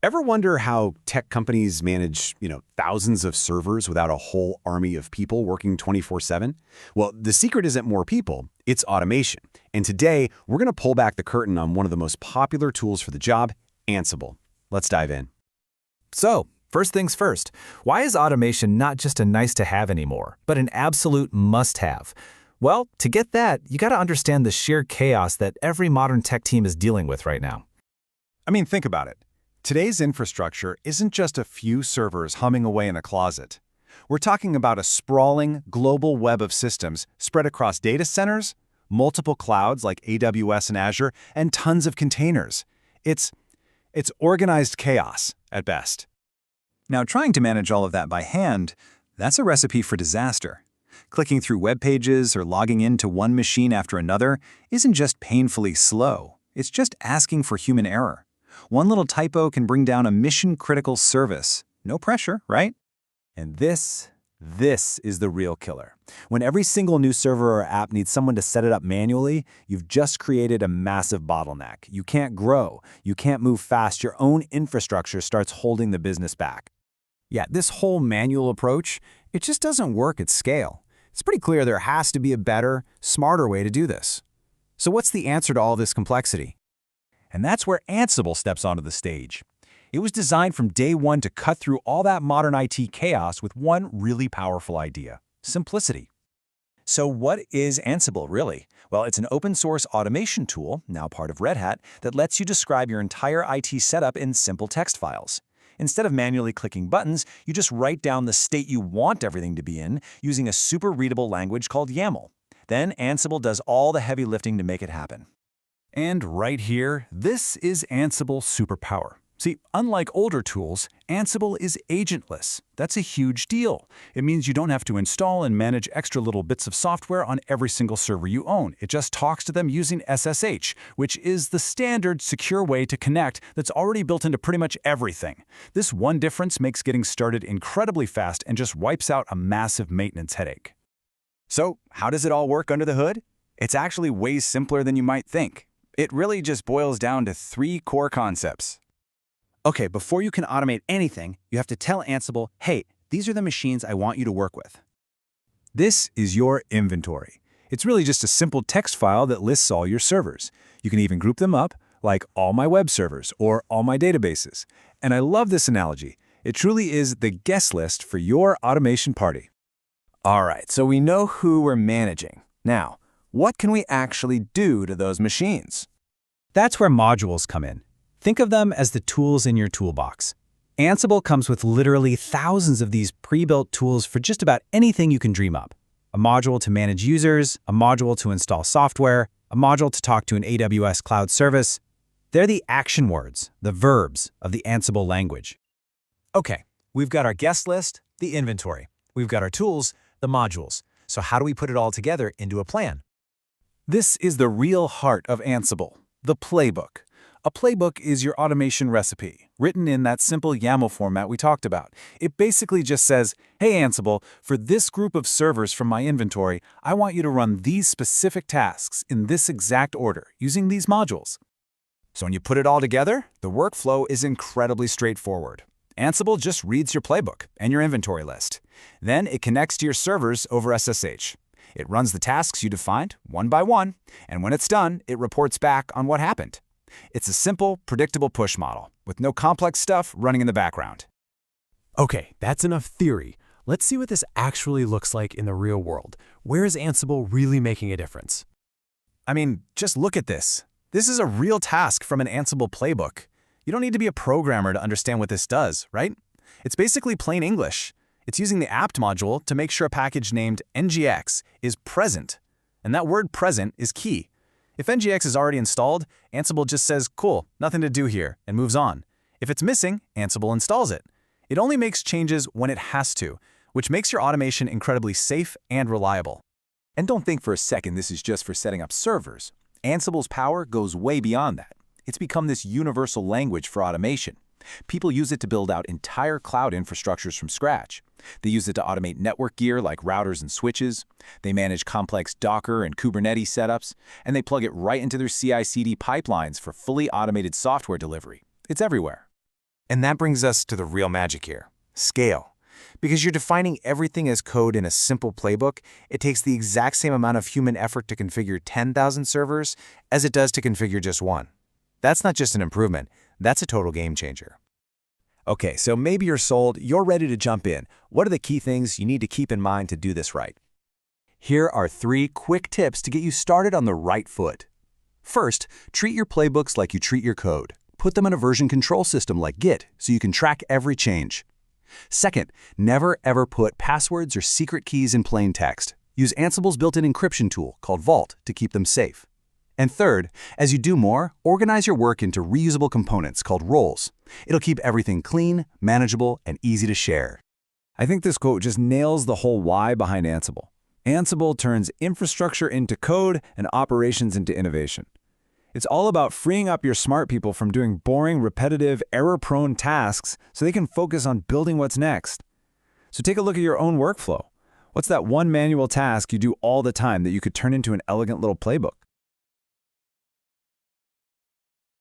Ever wonder how tech companies manage, thousands of servers without a whole army of people working 24/7? Well, the secret isn't more people, it's automation. And today, we're going to pull back the curtain on one of the most popular tools for the job, Ansible. Let's dive in. So, first things first, why is automation not just a nice-to-have anymore, but an absolute must-have? Well, to get that, you got to understand the sheer chaos that every modern tech team is dealing with right now. Think about it. Today's infrastructure isn't just a few servers humming away in a closet. We're talking about a sprawling, global web of systems spread across data centers, multiple clouds like AWS and Azure, and tons of containers. It's organized chaos, at best. Now, trying to manage all of that by hand, that's a recipe for disaster. Clicking through web pages or logging into one machine after another isn't just painfully slow, it's just asking for human error. One little typo can bring down a mission-critical service. No pressure, right? And this is the real killer. When every single new server or app needs someone to set it up manually, you've just created a massive bottleneck. You can't grow. You can't move fast. Your own infrastructure starts holding the business back. Yeah, this whole manual approach, it just doesn't work at scale. It's pretty clear there has to be a better, smarter way to do this. So what's the answer to all this complexity? And that's where Ansible steps onto the stage. It was designed from day one to cut through all that modern IT chaos with one really powerful idea: simplicity. So what is Ansible, really? Well, it's an open-source automation tool, now part of Red Hat, that lets you describe your entire IT setup in simple text files. Instead of manually clicking buttons, you just write down the state you want everything to be in using a super readable language called YAML. Then Ansible does all the heavy lifting to make it happen. And right here, this is Ansible's superpower. See, unlike older tools, Ansible is agentless. That's a huge deal. It means you don't have to install and manage extra little bits of software on every single server you own. It just talks to them using SSH, which is the standard secure way to connect that's already built into pretty much everything. This one difference makes getting started incredibly fast and just wipes out a massive maintenance headache. So, how does it all work under the hood? It's actually way simpler than you might think. It really just boils down to 3 core concepts. Okay, before you can automate anything, you have to tell Ansible, hey, these are the machines I want you to work with. This is your inventory. It's really just a simple text file that lists all your servers. You can even group them up, like all my web servers or all my databases. And I love this analogy. It truly is the guest list for your automation party. All right, so we know who we're managing. Now, what can we actually do to those machines? That's where modules come in. Think of them as the tools in your toolbox. Ansible comes with literally thousands of these pre-built tools for just about anything you can dream up. A module to manage users, a module to install software, a module to talk to an AWS cloud service. They're the action words, the verbs of the Ansible language. Okay, we've got our guest list, the inventory. We've got our tools, the modules. So how do we put it all together into a plan? This is the real heart of Ansible, the playbook. A playbook is your automation recipe, written in that simple YAML format we talked about. It basically just says, hey Ansible, for this group of servers from my inventory, I want you to run these specific tasks in this exact order, using these modules. So when you put it all together, the workflow is incredibly straightforward. Ansible just reads your playbook and your inventory list. Then it connects to your servers over SSH. It runs the tasks you defined, one by one, and when it's done, it reports back on what happened. It's a simple, predictable push model, with no complex stuff running in the background. Okay, that's enough theory. Let's see what this actually looks like in the real world. Where is Ansible really making a difference? Just look at this. This is a real task from an Ansible playbook. You don't need to be a programmer to understand what this does, right? It's basically plain English. It's using the apt module to make sure a package named ngx is present. And that word present is key. If ngx is already installed, Ansible just says, cool, nothing to do here, and moves on. If it's missing, Ansible installs it. It only makes changes when it has to, which makes your automation incredibly safe and reliable. And don't think for a second this is just for setting up servers. Ansible's power goes way beyond that. It's become this universal language for automation. People use it to build out entire cloud infrastructures from scratch. They use it to automate network gear like routers and switches. They manage complex Docker and Kubernetes setups, and they plug it right into their CI/CD pipelines for fully automated software delivery. It's everywhere. And that brings us to the real magic here, scale. Because you're defining everything as code in a simple playbook, it takes the exact same amount of human effort to configure 10,000 servers as it does to configure just one. That's not just an improvement, that's a total game changer. Okay, so maybe you're sold, you're ready to jump in. What are the key things you need to keep in mind to do this right? Here are 3 quick tips to get you started on the right foot. First, treat your playbooks like you treat your code. Put them in a version control system like Git so you can track every change. Second, never ever put passwords or secret keys in plain text. Use Ansible's built-in encryption tool called Vault to keep them safe. And third, as you do more, organize your work into reusable components called roles. It'll keep everything clean, manageable, and easy to share. I think this quote just nails the whole why behind Ansible. Ansible turns infrastructure into code and operations into innovation. It's all about freeing up your smart people from doing boring, repetitive, error-prone tasks so they can focus on building what's next. So take a look at your own workflow. What's that one manual task you do all the time that you could turn into an elegant little playbook?